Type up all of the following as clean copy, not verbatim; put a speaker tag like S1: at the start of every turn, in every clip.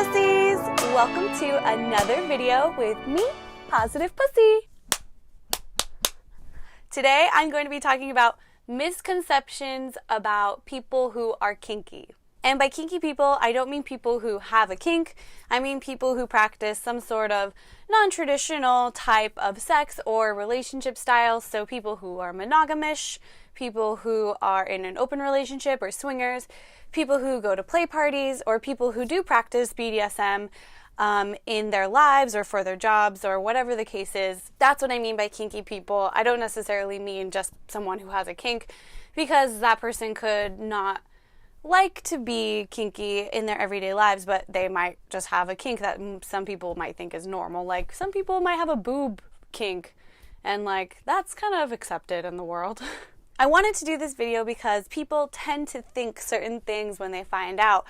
S1: pussies! Welcome to another video with me, Positive Pussy. Today I'm going to be talking about misconceptions about people who are kinky. And by kinky people, I don't mean people who have a kink. I mean people who practice some sort of non-traditional type of sex or relationship style. So people who are monogamish, people who are in an open relationship or swingers, people who go to play parties, or people who do practice BDSM in their lives or for their jobs or whatever the case is. That's what I mean by kinky people. I don't necessarily mean just someone who has a kink, because that person could not like to be kinky in their everyday lives, but they might just have a kink that some people might think is normal. Like, some people might have a boob kink, and like, that's kind of accepted in the world. I wanted to do this video because people tend to think certain things when they find out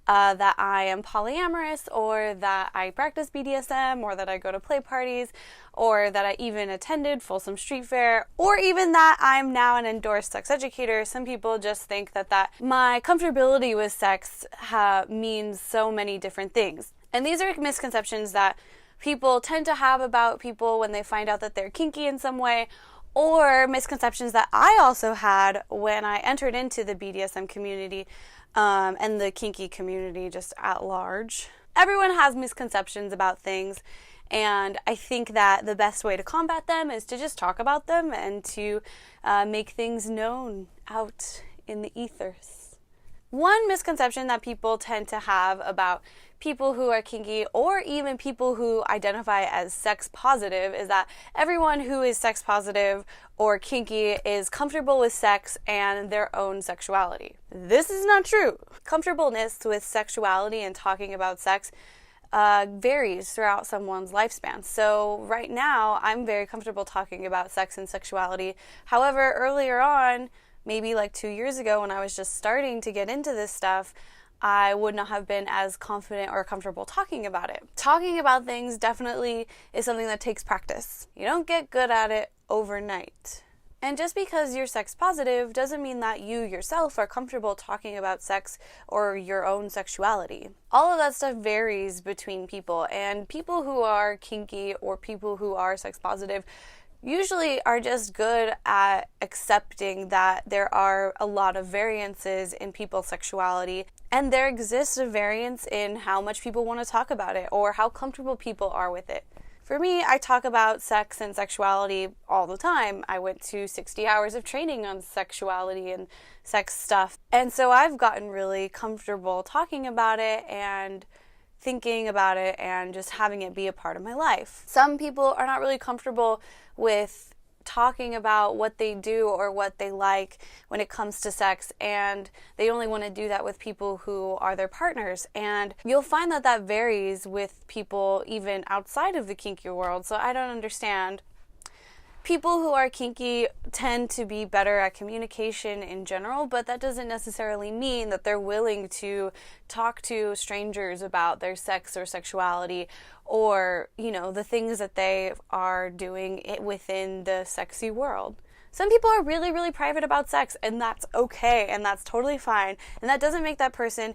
S1: that I am polyamorous, or that I practice BDSM, or that I go to play parties, or that I even attended Folsom Street Fair, or even that I'm now an endorsed sex educator. Some people just think that my comfortability with sex means so many different things. And these are misconceptions that people tend to have about people when they find out that they're kinky in some way, or misconceptions that I also had when I entered into the BDSM community and the kinky community just at large. Everyone has misconceptions about things, and I think that the best way to combat them is to just talk about them and to make things known out in the ethers. One misconception that people tend to have about people who are kinky, or even people who identify as sex positive, is that everyone who is sex positive or kinky is comfortable with sex and their own sexuality. This is not true. Comfortableness with sexuality and talking about sex varies throughout someone's lifespan. So right now, I'm very comfortable talking about sex and sexuality. However, earlier on, maybe like 2 years ago, when I was just starting to get into this stuff, I would not have been as confident or comfortable talking about it. Talking about things definitely is something that takes practice. You don't get good at it overnight. And just because you're sex positive doesn't mean that you yourself are comfortable talking about sex or your own sexuality. All of that stuff varies between people, and people who are kinky or people who are sex positive usually are just good at accepting that there are a lot of variances in people's sexuality, and there exists a variance in how much people want to talk about it or how comfortable people are with it. For me, I talk about sex and sexuality all the time. I went to 60 hours of training on sexuality and sex stuff, and so I've gotten really comfortable talking about it and thinking about it and just having it be a part of my life. Some people are not really comfortable with talking about what they do or what they like when it comes to sex, and they only want to do that with people who are their partners. And you'll find that that varies with people even outside of the kinky world, so I don't understand. People who are kinky tend to be better at communication in general, but that doesn't necessarily mean that they're willing to talk to strangers about their sex or sexuality, or, you know, the things that they are doing within the sexy world. Some people are really, really private about sex, and that's okay, and that's totally fine, and that doesn't make that person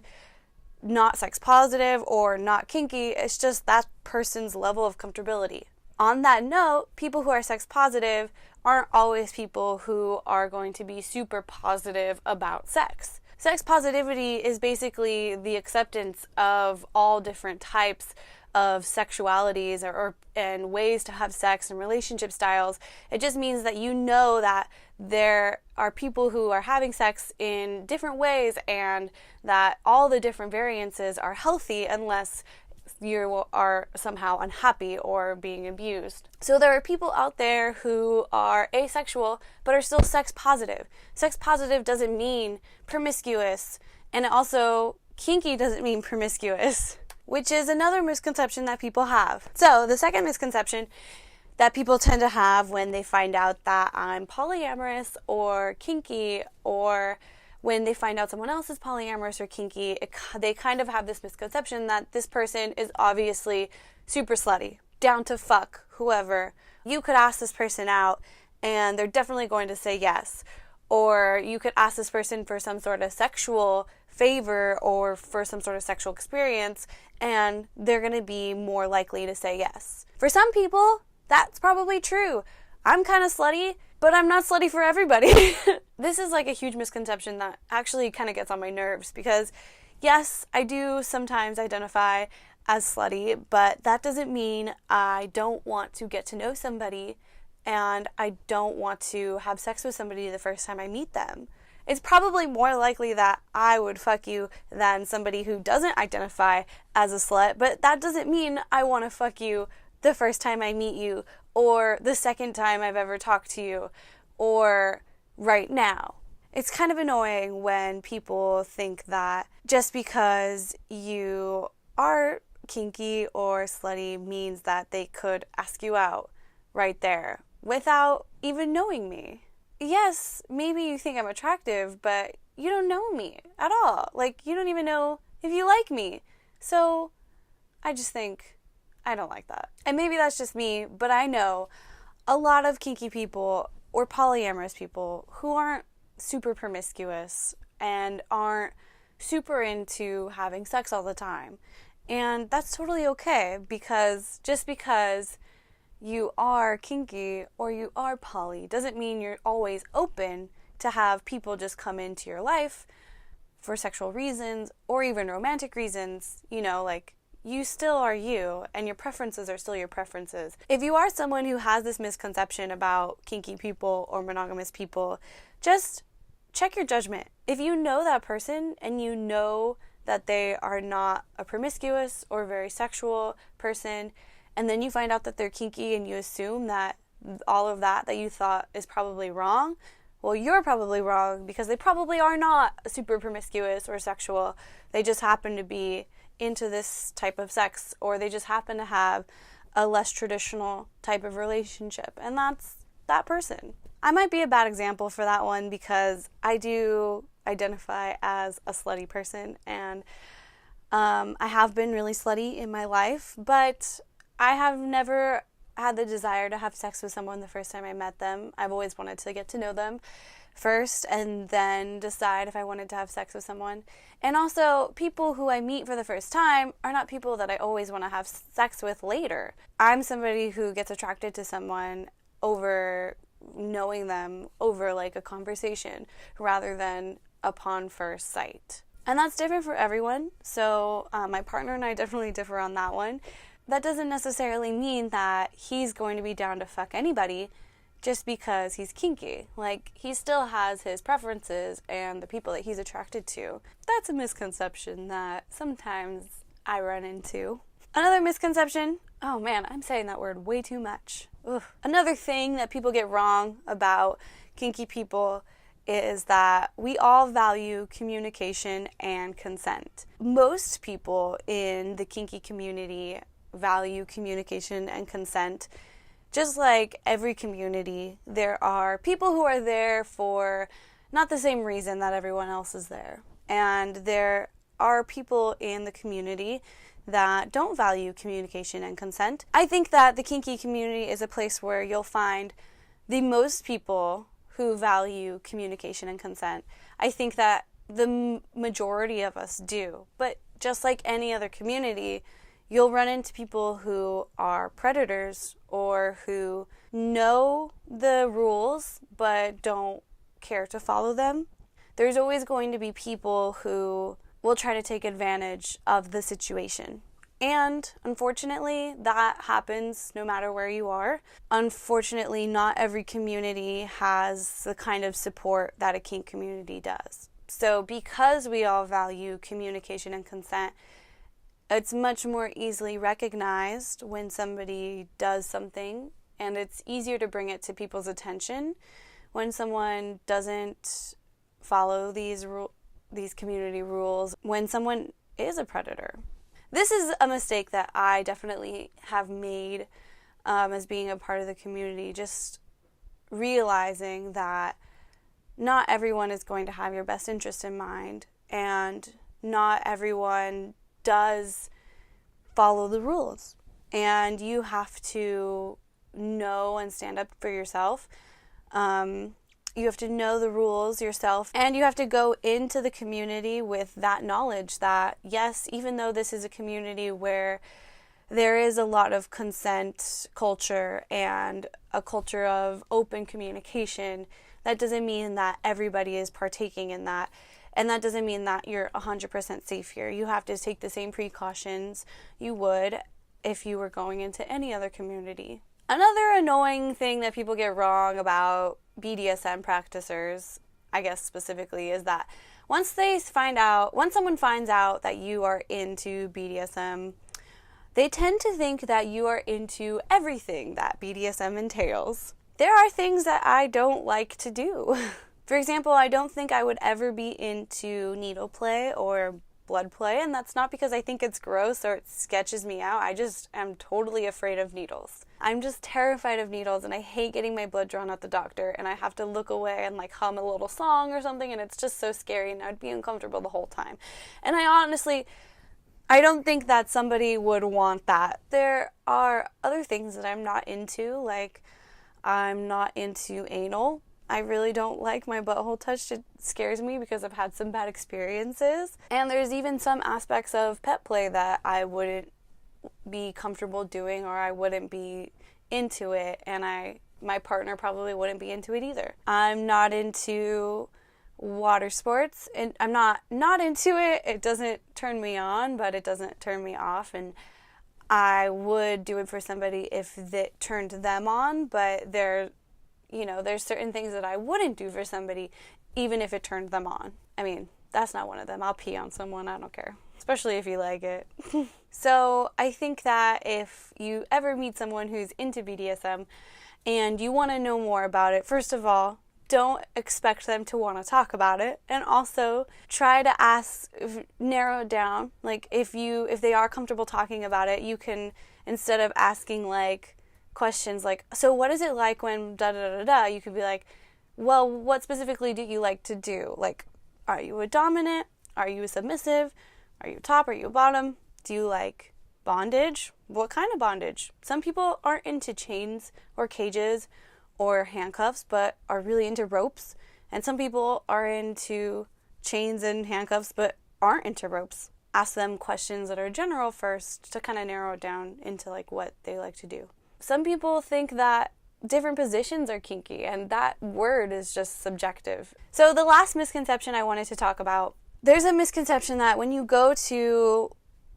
S1: not sex positive or not kinky. It's just that person's level of comfortability. On that note, people who are sex positive aren't always people who are going to be super positive about sex. Sex positivity is basically the acceptance of all different types of sexualities and ways to have sex and relationship styles. It just means that you know that there are people who are having sex in different ways, and that all the different variances are healthy unless you are somehow unhappy or being abused. So there are people out there who are asexual but are still sex positive. Sex positive doesn't mean promiscuous, and also kinky doesn't mean promiscuous, which is another misconception that people have. So the second misconception that people tend to have when they find out that I'm polyamorous or kinky, or when they find out someone else is polyamorous or kinky, they kind of have this misconception that this person is obviously super slutty, down to fuck whoever. You could ask this person out and they're definitely going to say yes. Or you could ask this person for some sort of sexual favor or for some sort of sexual experience, and they're going to be more likely to say yes. For some people, that's probably true. I'm kind of slutty, but I'm not slutty for everybody. This is like a huge misconception that actually kind of gets on my nerves because, yes, I do sometimes identify as slutty, but that doesn't mean I don't want to get to know somebody and I don't want to have sex with somebody the first time I meet them. It's probably more likely that I would fuck you than somebody who doesn't identify as a slut, but that doesn't mean I want to fuck you the first time I meet you or the second time I've ever talked to you or right now. It's kind of annoying when people think that just because you are kinky or slutty means that they could ask you out right there without even knowing me. Yes, maybe you think I'm attractive, but you don't know me at all. Like, you don't even know if you like me. So I just think I don't like that. And maybe that's just me, but I know a lot of kinky people or polyamorous people who aren't super promiscuous and aren't super into having sex all the time. And that's totally okay, because just because you are kinky or you are poly doesn't mean you're always open to have people just come into your life for sexual reasons or even romantic reasons. You know, like, you still are you and your preferences are still your preferences. If you are someone who has this misconception about kinky people or monogamous people, just check your judgment. If you know that person and you know that they are not a promiscuous or very sexual person, and then you find out that they're kinky and you assume that all of that you thought is probably wrong, well, you're probably wrong, because they probably are not super promiscuous or sexual. They just happen to be into this type of sex, or they just happen to have a less traditional type of relationship, and that's that person. I might be a bad example for that one because I do identify as a slutty person, and I have been really slutty in my life, but I have never had the desire to have sex with someone the first time I met them. I've always wanted to get to know them first and then decide if I wanted to have sex with someone. And also, people who I meet for the first time are not people that I always want to have sex with later. I'm somebody who gets attracted to someone over knowing them, over like a conversation, rather than upon first sight. And that's different for everyone. So my partner and I definitely differ on that one. That doesn't necessarily mean that he's going to be down to fuck anybody just because he's kinky. Like, he still has his preferences and the people that he's attracted to. That's a misconception that sometimes I run into. Another misconception, oh man, I'm saying that word way too much. Ugh. Another thing that people get wrong about kinky people is that we all value communication and consent. Most people in the kinky community value communication and consent. Just like every community, there are people who are there for not the same reason that everyone else is there. And there are people in the community that don't value communication and consent. I think that the kinky community is a place where you'll find the most people who value communication and consent. I think that the majority of us do. But just like any other community, you'll run into people who are predators or who know the rules but don't care to follow them. There's always going to be people who will try to take advantage of the situation. And unfortunately, that happens no matter where you are. Unfortunately, not every community has the kind of support that a kink community does. So because we all value communication and consent, it's much more easily recognized when somebody does something, and it's easier to bring it to people's attention when someone doesn't follow these community rules, when someone is a predator. This is a mistake that I definitely have made as being a part of the community, just realizing that not everyone is going to have your best interest in mind, and not everyone does follow the rules, and you have to know and stand up for yourself. You have to know the rules yourself, and you have to go into the community with that knowledge that, yes, even though this is a community where there is a lot of consent culture and a culture of open communication, that doesn't mean that everybody is partaking in that. And that doesn't mean that you're 100% safe here. You have to take the same precautions you would if you were going into any other community. Another annoying thing that people get wrong about BDSM practitioners, I guess specifically, is that once someone finds out that you are into BDSM, they tend to think that you are into everything that BDSM entails. There are things that I don't like to do. For example, I don't think I would ever be into needle play or blood play, and that's not because I think it's gross or it sketches me out. I just am totally afraid of needles. I'm just terrified of needles, and I hate getting my blood drawn at the doctor, and I have to look away and like hum a little song or something, and it's just so scary, and I'd be uncomfortable the whole time. And I don't think that somebody would want that. There are other things that I'm not into, like I'm not into anal. I really don't like my butthole touched. It scares me because I've had some bad experiences. And there's even some aspects of pet play that I wouldn't be comfortable doing, or I wouldn't be into it, and my partner probably wouldn't be into it either. I'm not into water sports, and I'm not into it. It doesn't turn me on, but it doesn't turn me off, and I would do it for somebody if it turned them on, but there's certain things that I wouldn't do for somebody even if it turned them on. I mean, that's not one of them. I'll pee on someone, I don't care, especially if you like it. So I think that if you ever meet someone who's into BDSM and you want to know more about it, first of all, don't expect them to want to talk about it, and also try to narrow it down. Like if they are comfortable talking about it, you can, instead of asking like questions like, so what is it like when da da da da, you could be like, well, what specifically do you like to do? Like, are you a dominant? Are you a submissive? Are you a top? Are you a bottom? Do you like bondage? What kind of bondage? Some people aren't into chains or cages or handcuffs, but are really into ropes. And some people are into chains and handcuffs, but aren't into ropes. Ask them questions that are general first to kind of narrow it down into like what they like to do. Some people think that different positions are kinky, and that word is just subjective. So the last misconception I wanted to talk about, there's a misconception that when you go to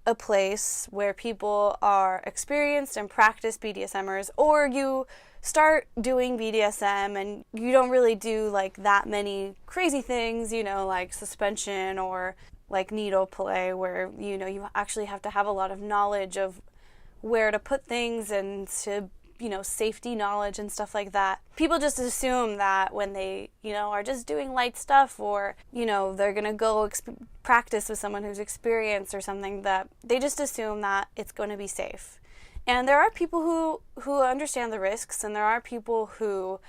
S1: a place where people are experienced and practice BDSMers, or you start doing BDSM and you don't really do like that many crazy things, like suspension or like needle play, where, you actually have to have a lot of knowledge of where to put things and to, safety knowledge and stuff like that. People just assume that when they, are just doing light stuff, or, they're going to go practice with someone who's experienced or something, that they just assume that it's going to be safe. And there are people who understand the risks, and there are people who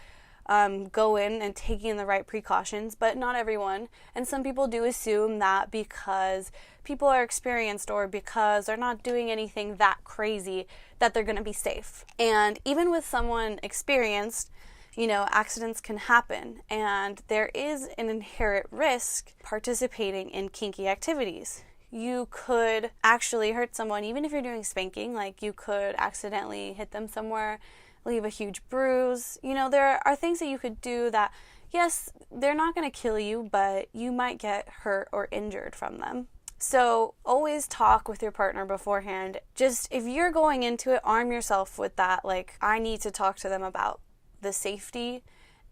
S1: go in and taking the right precautions, but not everyone. And some people do assume that because people are experienced or because they're not doing anything that crazy, that they're going to be safe. And even with someone experienced, accidents can happen, and there is an inherent risk participating in kinky activities. You could actually hurt someone, even if you're doing spanking. Like, you could accidentally hit them somewhere, leave a huge bruise. There are things that you could do that, yes, they're not going to kill you, but you might get hurt or injured from them. So always talk with your partner beforehand. Just, if you're going into it, arm yourself with that. Like, I need to talk to them about the safety,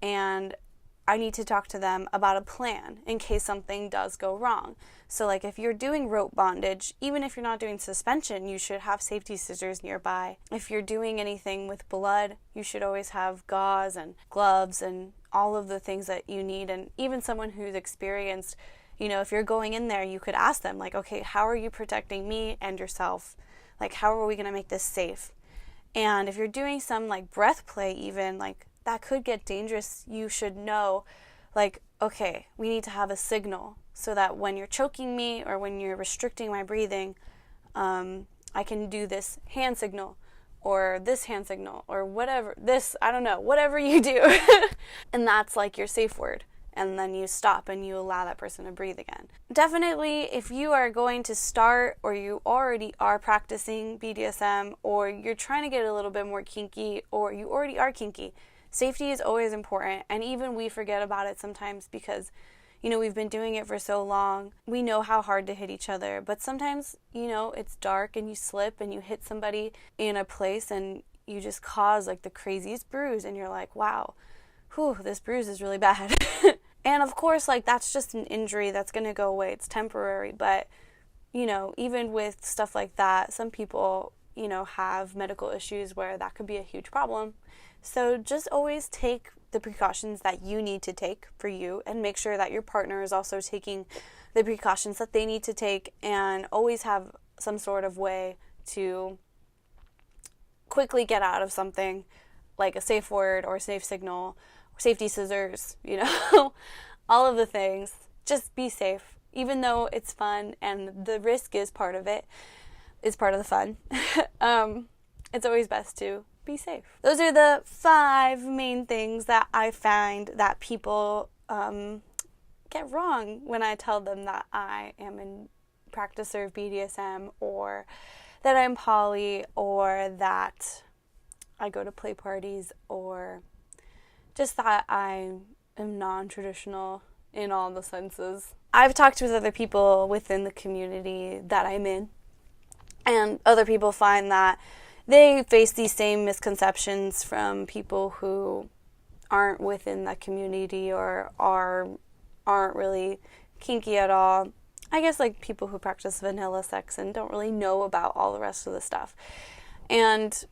S1: and I need to talk to them about a plan in case something does go wrong. So like, if you're doing rope bondage, even if you're not doing suspension, you should have safety scissors nearby. If you're doing anything with blood, you should always have gauze and gloves and all of the things that you need. And even someone who's experienced, if you're going in there, you could ask them like, okay, how are you protecting me and yourself? Like, how are we going to make this safe? And if you're doing some like breath play, even like that could get dangerous, you should know, like, okay, we need to have a signal so that when you're choking me or when you're restricting my breathing, I can do this hand signal. or this hand signal, or whatever, this, I don't know, whatever you do. And that's like your safe word. And then you stop and you allow that person to breathe again. Definitely, if you are going to start, or you already are practicing BDSM, or you're trying to get a little bit more kinky, or you already are kinky, safety is always important. And even we forget about it sometimes because, you know, we've been doing it for so long. We know how hard to hit each other, but sometimes, you know, it's dark and you slip and you hit somebody in a place and you just cause like the craziest bruise, and you're like, wow, whew, this bruise is really bad. And of course, like, that's just an injury that's going to go away. It's temporary. But, you know, even with stuff like that, some people, you know, have medical issues where that could be a huge problem. So just always take the precautions that you need to take for you, and make sure that your partner is also taking the precautions that they need to take, and always have some sort of way to quickly get out of something, like a safe word or a safe signal, or safety scissors, you know, all of the things. Just be safe, even though it's fun and the risk is part of it, is part of the fun. It's always best to be safe. Those are the 5 main things that I find that people get wrong when I tell them that I am a practicer of BDSM, or that I'm poly, or that I go to play parties, or just that I am non-traditional in all the senses. I've talked with other people within the community that I'm in, and other people find that they face these same misconceptions from people who aren't within that community, or aren't really kinky at all. I guess like people who practice vanilla sex and don't really know about all the rest of the stuff. And,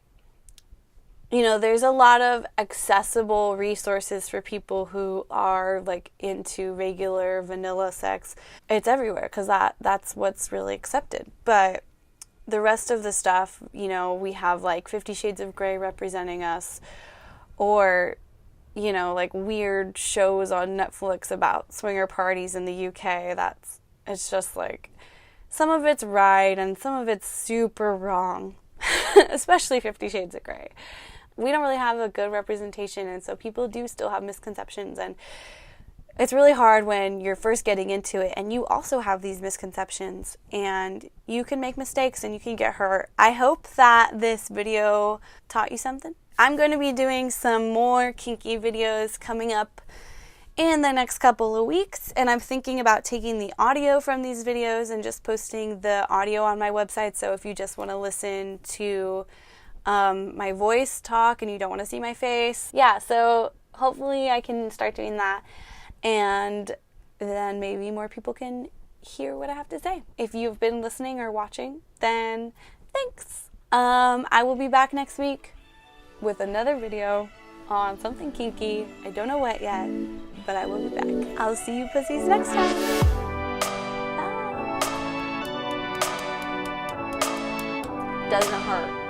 S1: you know, there's a lot of accessible resources for people who are like into regular vanilla sex. It's everywhere because that's what's really accepted. But the rest of the stuff, you know, we have like 50 Shades of Grey representing us, or, you know, like weird shows on Netflix about swinger parties in the UK. It's just like, some of it's right and some of it's super wrong, especially 50 Shades of Grey. We don't really have a good representation, and so people do still have misconceptions, and it's really hard when you're first getting into it and you also have these misconceptions, and you can make mistakes and you can get hurt. I hope that this video taught you something. I'm going to be doing some more kinky videos coming up in the next couple of weeks, and I'm thinking about taking the audio from these videos and just posting the audio on my website. So if you just want to listen to my voice talk and you don't want to see my face, yeah, so hopefully I can start doing that, and then maybe more people can hear what I have to say. If you've been listening or watching, then thanks. I will be back next week with another video on something kinky. I don't know what yet, but I will be back. I'll see you pussies next time. Bye. Doesn't hurt.